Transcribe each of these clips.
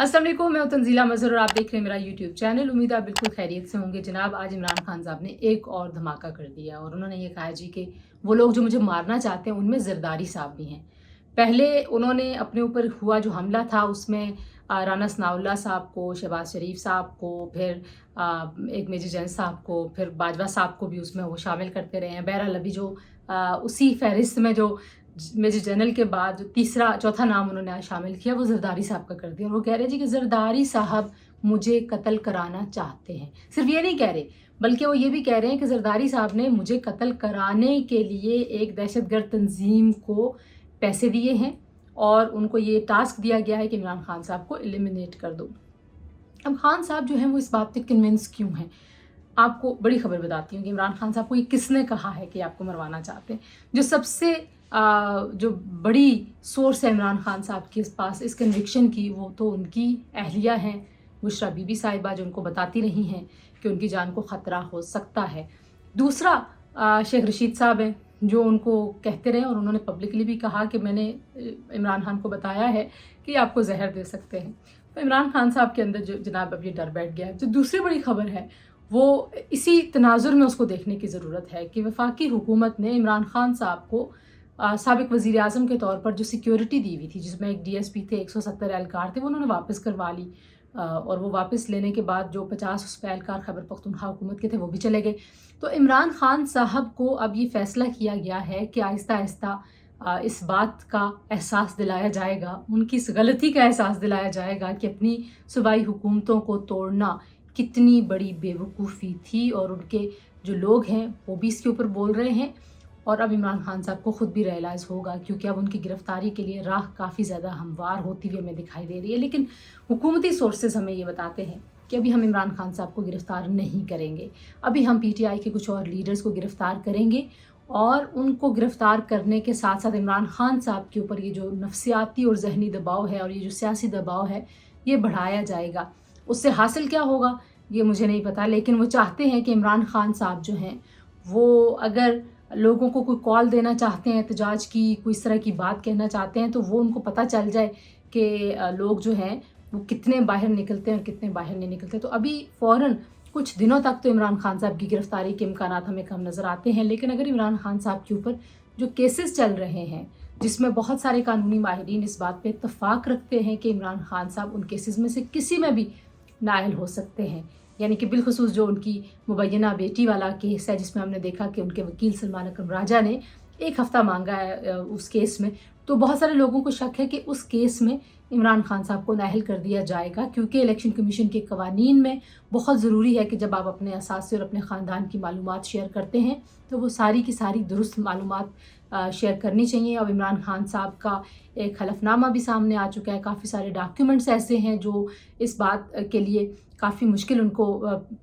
अस्सलाम वालेकुम, मैं हूं तंजीला मज़हर और आप देख रहे हैं मेरा यूट्यूब चैनल। उम्मीद है आप बिल्कुल खैरियत से होंगे। जनाब, आज इमरान खान साहब ने एक और धमाका कर दिया और उन्होंने ये कहा जी कि वो लोग जो मुझे मारना चाहते हैं उनमें जरदारी साहब भी हैं। पहले उन्होंने अपने ऊपर हुआ जो हमला था उसमें राना सनाउल्लाह साहब को, शहबाज शरीफ साहब को, फिर एक मेजर जैन साहब को, फिर बाजवा साहब को भी उसमें वो शामिल करते रहे हैं। बहरहाल अभी जो उसी फहरिस्त में जो मेजर जनरल के बाद जो तीसरा चौथा नाम उन्होंने आज शामिल किया वो जरदारी साहब का कर दिया। और वो कह रहे हैं जी कि जरदारी साहब मुझे कत्ल कराना चाहते हैं। सिर्फ ये नहीं कह रहे, बल्कि वो ये भी कह रहे हैं कि जरदारी साहब ने मुझे कत्ल कराने के लिए एक दहशतगर्द तंजीम को पैसे दिए हैं और उनको ये टास्क दिया गया है कि इमरान खान साहब को एलिमिनेट कर दो। अब खान साहब जो हैं वो इस बात पे कन्विंस क्यों हैं? आपको बड़ी खबर बताती हूँ कि इमरान खान साहब को ये किसने कहा है कि आपको मरवाना चाहते हैं। जो सबसे जो बड़ी सोर्स है इमरान खान साहब के पास इस कन्विक्शन की, वो तो उनकी अहलिया हैं बुशरा बीबी साहिबा, जो उनको बताती रही हैं कि उनकी जान को ख़तरा हो सकता है। दूसरा शेख रशीद साहब हैं जो उनको कहते रहे और उन्होंने पब्लिकली भी कहा कि मैंने इमरान खान को बताया है कि आपको जहर दे सकते हैं। तो इमरान खान साहब के अंदर जो जनाब अब ये डर बैठ गया है। जो दूसरी बड़ी खबर है वो इसी तनाजुर में उसको देखने की ज़रूरत है कि वफाकी हुकूमत ने इमरान खान साहब को साबिक वज़ीर आज़म के तौर पर जो सिक्योरिटी दी हुई थी, जिसमें एक DSP थे, 170 एहलकार थे, वो उन्होंने वापस करवा ली। और वो वापस लेने के बाद जो 50 उस एहलकार खैबर पख्तूनख्वा हुकूमत के थे वो भी चले गए। तो इमरान खान साहब को अब ये फ़ैसला किया गया है कि आहिस्ता आहिस्ता इस बात का एहसास दिलाया जाएगा, उनकी इस गलती का एहसास दिलाया जाएगा कि अपनी सूबाई हुकूमतों को तोड़ना कितनी बड़ी बेवकूफ़ी थी। और उनके जो लोग हैं वो भी इसके ऊपर बोल रहे हैं और अब इमरान खान साहब को ख़ुद भी रियलाइज़ होगा, क्योंकि अब उनकी गिरफ़्तारी के लिए राह काफ़ी ज़्यादा हमवार होती हुई हमें दिखाई दे रही है। लेकिन हुकूमती सोर्सेज हमें ये बताते हैं कि अभी हम इमरान खान साहब को गिरफ़्तार नहीं करेंगे। अभी हम PTI के कुछ और लीडर्स को गिरफ़्तार करेंगे और उनको गिरफ़्तार करने के साथ साथ इमरान खान साहब के ऊपर ये जो नफसियाती और जहनी दबाव है और ये जो सियासी दबाव है ये बढ़ाया जाएगा। उससे हासिल क्या होगा ये मुझे नहीं पता, लेकिन वो चाहते हैं कि इमरान खान साहब जो हैं वो अगर लोगों को कोई कॉल देना चाहते हैं एहतजाज की, कोई इस तरह की बात कहना चाहते हैं, तो वो उनको पता चल जाए कि लोग जो हैं वो कितने बाहर निकलते हैं और कितने बाहर नहीं निकलते। तो अभी फ़ौरन कुछ दिनों तक तो इमरान खान साहब की गिरफ़्तारी के इम्कानात हमें कम नज़र आते हैं। लेकिन अगर इमरान खान साहब के ऊपर जो केसेस चल रहे हैं, जिसमें बहुत सारे कानूनी माहिरीन इस बात पर इत्तफ़ाक़ रखते हैं कि इमरान खान साहब उन केसेस में से किसी में भी नाअहल हो सकते हैं, यानी कि बिलखुसूस जो उनकी मुबैना बेटी वाला केस है, जिसमें हमने देखा कि उनके वकील सलमान अकरम राजा ने 1 हफ़्ता मांगा है उस केस में, तो बहुत सारे लोगों को शक है कि उस केस में इमरान खान साहब को नाअहल कर दिया जाएगा, क्योंकि इलेक्शन कमीशन के कवानीन में बहुत ज़रूरी है कि जब आप अपने असासे और अपने ख़ानदान की मालूमात शेयर करते हैं तो वो सारी की सारी दुरुस्त मालूमात शेयर करनी चाहिए। अब इमरान खान साहब का एक हलफनामा भी सामने आ चुका है, काफ़ी सारे डॉक्यूमेंट्स ऐसे हैं जो इस बात के लिए काफ़ी मुश्किल उनको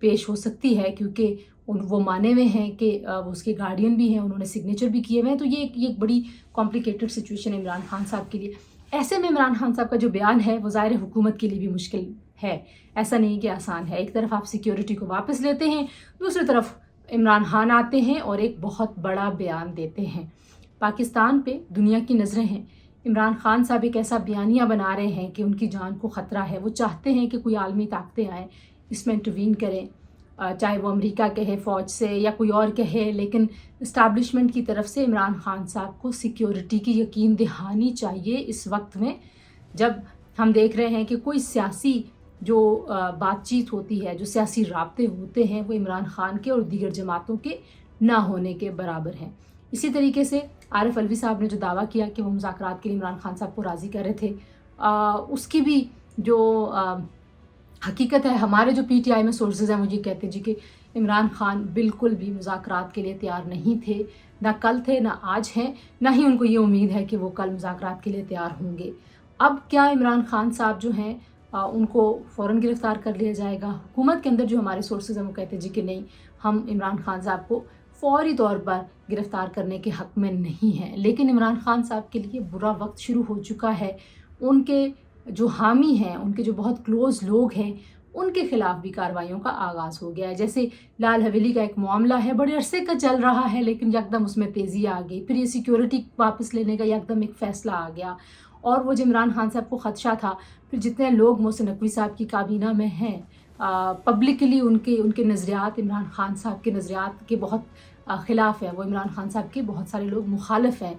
पेश हो सकती है, क्योंकि वो माने हुए हैं कि वो उसके गार्डियन भी हैं, उन्होंने सिग्नेचर भी किए हुए हैं। तो ये एक बड़ी कॉम्प्लिकेटेड सिचुएशन है इमरान खान साहब के लिए। ऐसे में इमरान खान साहब का जो बयान है वो ज़ाहिर हुकूमत के लिए भी मुश्किल है, ऐसा नहीं कि आसान है। एक तरफ आप सिक्योरिटी को वापस लेते हैं, दूसरी तरफ इमरान खान आते हैं और एक बहुत बड़ा बयान देते हैं। पाकिस्तान पे दुनिया की नज़रें हैं। इमरान खान साहब एक ऐसा बयानिया बना रहे हैं कि उनकी जान को ख़तरा है। वो चाहते हैं कि कोई आलमी ताकतें आएँ, इसमें इंटरवीन करें, चाहे वो अमेरिका कहे फ़ौज से या कोई और कहे, लेकिन इस्टेब्लिशमेंट की तरफ से इमरान खान साहब को सिक्योरिटी की यकीन दहानी चाहिए इस वक्त में, जब हम देख रहे हैं कि कोई सियासी जो बातचीत होती है, जो सियासी राब्ते होते हैं, वो इमरान खान के और दीगर जमातों के ना होने के बराबर हैं। इसी तरीके से आरिफ अलवी साहब ने जो दावा किया कि वो मुज़ाकरात के लिए इमरान खान साहब को राज़ी कर रहे थे, उसकी भी जो हकीकत है, हमारे जो PTI में सोर्सेज हैं मुझे कहते हैं जी कि इमरान खान बिल्कुल भी मुज़ाकरात के लिए तैयार नहीं थे, ना कल थे, ना आज हैं, ना ही उनको ये उम्मीद है कि वो कल मुज़ाकरात के लिए तैयार होंगे। अब क्या इमरान खान साहब जो हैं उनको फ़ौरन गिरफ़्तार कर लिया जाएगा? हुकूमत के अंदर जो हमारे सोर्सेज हैं वो कहते हैं जी कि नहीं, हम इमरान खान साहब को फ़ौरी तौर पर गिरफ़्तार करने के हक़ में नहीं हैं। लेकिन इमरान खान साहब के लिए बुरा वक्त शुरू हो चुका है। उनके जो हामी हैं, उनके जो बहुत क्लोज़ लोग हैं, उनके ख़िलाफ़ भी कार्रवाइयों का आगाज़ हो गया है। जैसे लाल हवेली का एक मामला है, बड़े अरसे का चल रहा है, लेकिन यकदम उसमें तेज़ी आ गई। फिर ये सिक्योरिटी वापस लेने का यकदम एक फ़ैसला आ गया اور وہ جو عمران خان صاحب کو خدشہ تھا، پھر جتنے لوگ محسن نقوی صاحب کی کابینہ میں ہیں پبلکلی ان کے نظریات عمران خان صاحب کے نظریات کے بہت خلاف ہیں، وہ عمران خان صاحب کے بہت سارے لوگ مخالف ہیں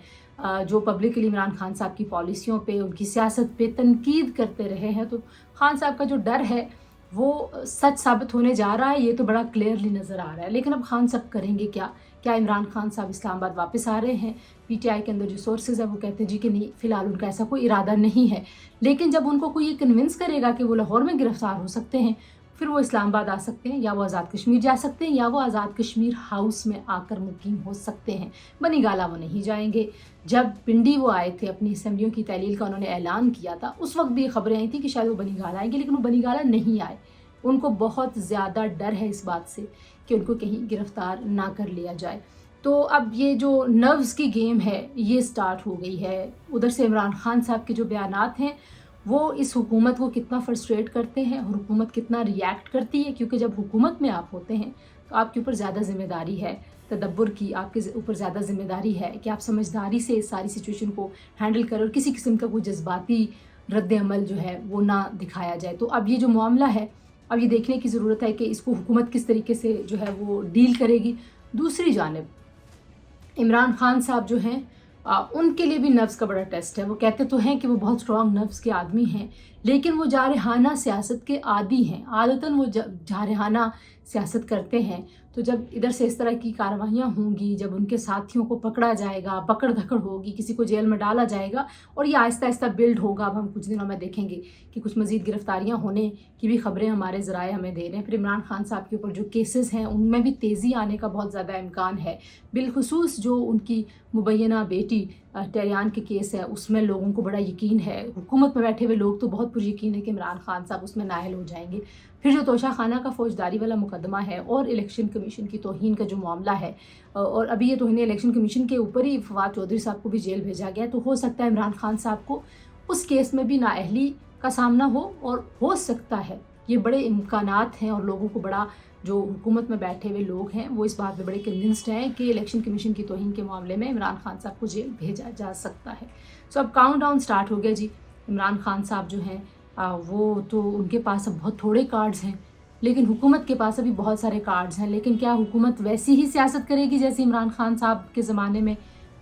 جو پبلکلی عمران خان صاحب کی پالیسیوں پہ ان کی سیاست پہ تنقید کرتے رہے ہیں۔ تو خان صاحب کا جو ڈر ہے وہ سچ ثابت ہونے جا رہا ہے، یہ تو بڑا کلیئرلی نظر آ رہا ہے۔ لیکن اب خان صاحب کریں گے کیا عمران خان صاحب اسلام آباد واپس آ رہے ہیں؟ پی ٹی آئی کے اندر جو سورسز ہیں وہ کہتے ہیں جی کہ نہیں، فی الحال ان کا ایسا کوئی ارادہ نہیں ہے، لیکن جب ان کو کوئی یہ کنونس کرے گا کہ وہ لاہور میں گرفتار ہو سکتے ہیں، پھر وہ اسلام آباد آ سکتے ہیں، یا وہ آزاد کشمیر جا سکتے ہیں، یا وہ آزاد کشمیر ہاؤس میں آ کر مقیم ہو سکتے ہیں۔ بنی گالہ وہ نہیں جائیں گے۔ جب پنڈی وہ آئے تھے اپنی اسمبلیوں کی تحلیل کا انہوں نے اعلان کیا تھا، اس وقت بھی یہ خبریں آئی تھیں کہ شاید وہ بنی گالہ آئیں گے، لیکن وہ بنی گالہ نہیں آئے۔ ان کو بہت زیادہ ڈر ہے اس بات سے کہ ان کو کہیں گرفتار نہ کر لیا جائے۔ تو اب یہ جو نروز کی گیم ہے یہ سٹارٹ ہو گئی ہے۔ ادھر سے عمران خان صاحب کے جو بیانات ہیں وہ اس حکومت کو کتنا فرسٹریٹ کرتے ہیں اور حکومت کتنا ریئیکٹ کرتی ہے، کیونکہ جب حکومت میں آپ ہوتے ہیں تو آپ کے اوپر زیادہ ذمہ داری ہے تدبر کی، آپ کے اوپر زیادہ ذمہ داری ہے کہ آپ سمجھداری سے اس ساری سچویشن کو ہینڈل کریں اور کسی قسم کا کوئی جذباتی رد عمل جو ہے وہ نہ دکھایا جائے۔ تو اب یہ جو معاملہ ہے اب یہ دیکھنے کی ضرورت ہے کہ اس کو حکومت کس طریقے سے جو ہے وہ ڈیل کرے گی۔ دوسری جانب عمران خان صاحب جو ہیں ان کے لیے بھی نفس کا بڑا ٹیسٹ ہے۔ وہ کہتے تو ہیں کہ وہ بہت اسٹرانگ نفس کے آدمی ہیں، لیکن وہ جارحانہ سیاست کے عادی ہیں۔ عادتاً وہ جارحانہ سیاست کرتے ہیں، تو جب ادھر سے اس طرح کی کارروائیاں ہوں گی، جب ان کے ساتھیوں کو پکڑا جائے گا، پکڑ دھکڑ ہوگی، کسی کو جیل میں ڈالا جائے گا، اور یہ آہستہ آہستہ بلڈ ہوگا۔ اب ہم کچھ دنوں میں دیکھیں گے کہ کچھ مزید گرفتاریاں ہونے کی بھی خبریں ہمارے ذرائع ہمیں دے رہے ہیں۔ پھر عمران خان صاحب کے اوپر جو کیسز ہیں ان میں بھی تیزی آنے کا بہت زیادہ امکان ہے، بالخصوص جو ان کی مبینہ بیٹی ٹیریان کے کیس ہے، اس میں لوگوں کو بڑا یقین ہے، حکومت میں بیٹھے ہوئے لوگ تو بہت پر یقین ہے کہ عمران خان صاحب اس میں نااہل ہو جائیں گے۔ پھر جو توشہ خانہ کا فوجداری والا مقدمہ ہے اور الیکشن کمیشن کی توہین کا جو معاملہ ہے، اور ابھی یہ توہین الیکشن کمیشن کے اوپر ہی فواد چودھری صاحب کو بھی جیل بھیجا گیا، تو ہو سکتا ہے عمران خان صاحب کو اس کیس میں بھی نااہلی کا سامنا اور ہو سکتا ہے، یہ بڑے امکانات ہیں، اور لوگوں کو بڑا جو حکومت میں بیٹھے ہوئے لوگ ہیں وہ اس بات میں بڑے کنونسڈ ہیں کہ الیکشن کمیشن کی توہین کے معاملے میں عمران خان صاحب کو جیل بھیجا جا سکتا ہے۔ سو اب کاؤنٹ ڈاؤن سٹارٹ ہو گیا جی۔ عمران خان صاحب جو ہیں وہ تو ان کے پاس اب بہت تھوڑے کارڈز ہیں، لیکن حکومت کے پاس ابھی بہت سارے کارڈز ہیں۔ لیکن کیا حکومت ویسی ہی سیاست کرے گی جیسے عمران خان صاحب کے زمانے میں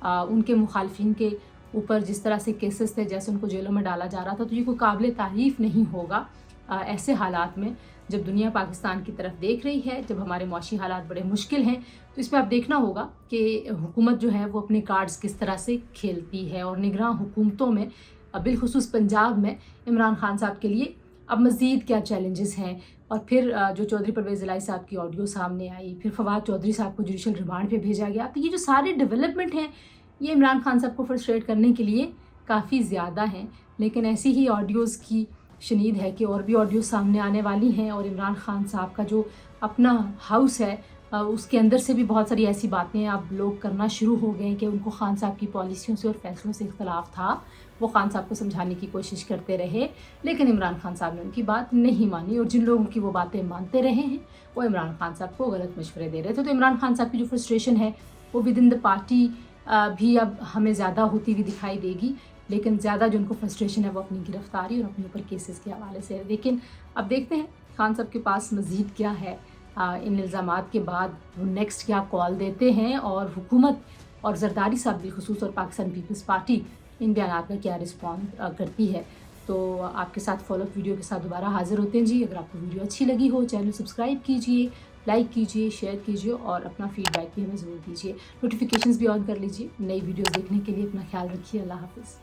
ان کے مخالفین کے اوپر جس طرح سے کیسز تھے، جیسے ان کو جیلوں میں ڈالا جا رہا تھا؟ تو یہ کوئی قابل تعریف نہیں ہوگا ایسے حالات میں، جب دنیا پاکستان کی طرف دیکھ رہی ہے، جب ہمارے معاشی حالات بڑے مشکل ہیں۔ تو اس میں اب دیکھنا ہوگا کہ حکومت جو ہے وہ اپنے کارڈز کس طرح سے کھیلتی ہے، اور نگراں حکومتوں میں بالخصوص پنجاب میں عمران خان صاحب کے لیے اب مزید کیا چیلنجز ہیں۔ اور پھر جو چودھری پرویز الہی صاحب کی آڈیو سامنے آئی، پھر فواد چودھری صاحب کو جوڈیشل ریمانڈ پہ بھیجا گیا، تو یہ جو سارے ڈیولپمنٹ ہیں یہ عمران خان صاحب کو فرسٹریٹ کرنے کے لیے کافی زیادہ ہیں۔ لیکن ایسی ہی آڈیوز کی شنید ہے کہ اور بھی آڈیوز سامنے آنے والی ہیں، اور عمران خان صاحب کا جو اپنا ہاؤس ہے اس کے اندر سے بھی بہت ساری ایسی باتیں اب لوگ کرنا شروع ہو گئے ہیں کہ ان کو خان صاحب کی پالیسیوں سے اور فیصلوں سے اختلاف تھا، وہ خان صاحب کو سمجھانے کی کوشش کرتے رہے، لیکن عمران خان صاحب نے ان کی بات نہیں مانی، اور جن لوگوں کی وہ باتیں مانتے رہے ہیں وہ عمران خان صاحب کو غلط مشورے دے رہے تھے۔ تو عمران خان صاحب کی جو فرسٹریشن ہے وہ ود ان دا پارٹی بھی اب ہمیں زیادہ ہوتی ہوئی دکھائی دے گی، لیکن زیادہ جو ان کو فرسٹریشن ہے وہ اپنی گرفتاری اور اپنے اوپر کیسز کے حوالے سے ہے۔ لیکن اب دیکھتے ہیں خان صاحب کے پاس مزید کیا ہے، ان الزامات کے بعد وہ نیکسٹ کیا کال دیتے ہیں، اور حکومت اور زرداری صاحب بالخصوص اور پاکستان پیپلز پارٹی ان بیانات کا کیا رسپونس کرتی ہے۔ تو آپ کے ساتھ فالو اپ ویڈیو کے ساتھ دوبارہ حاضر ہوتے ہیں جی۔ اگر آپ کو ویڈیو اچھی لگی ہو چینل سبسکرائب کیجیے، لائک کیجیے، شیئر کیجیے، اور اپنا فیڈ بیک بھی ہمیں ضرور دیجیے۔ نوٹیفیکیشنز بھی آن کر لیجیے۔ نئی ویڈیوز دیکھنے کے لیے اپنا خیال رکھیے۔ اللہ حافظ۔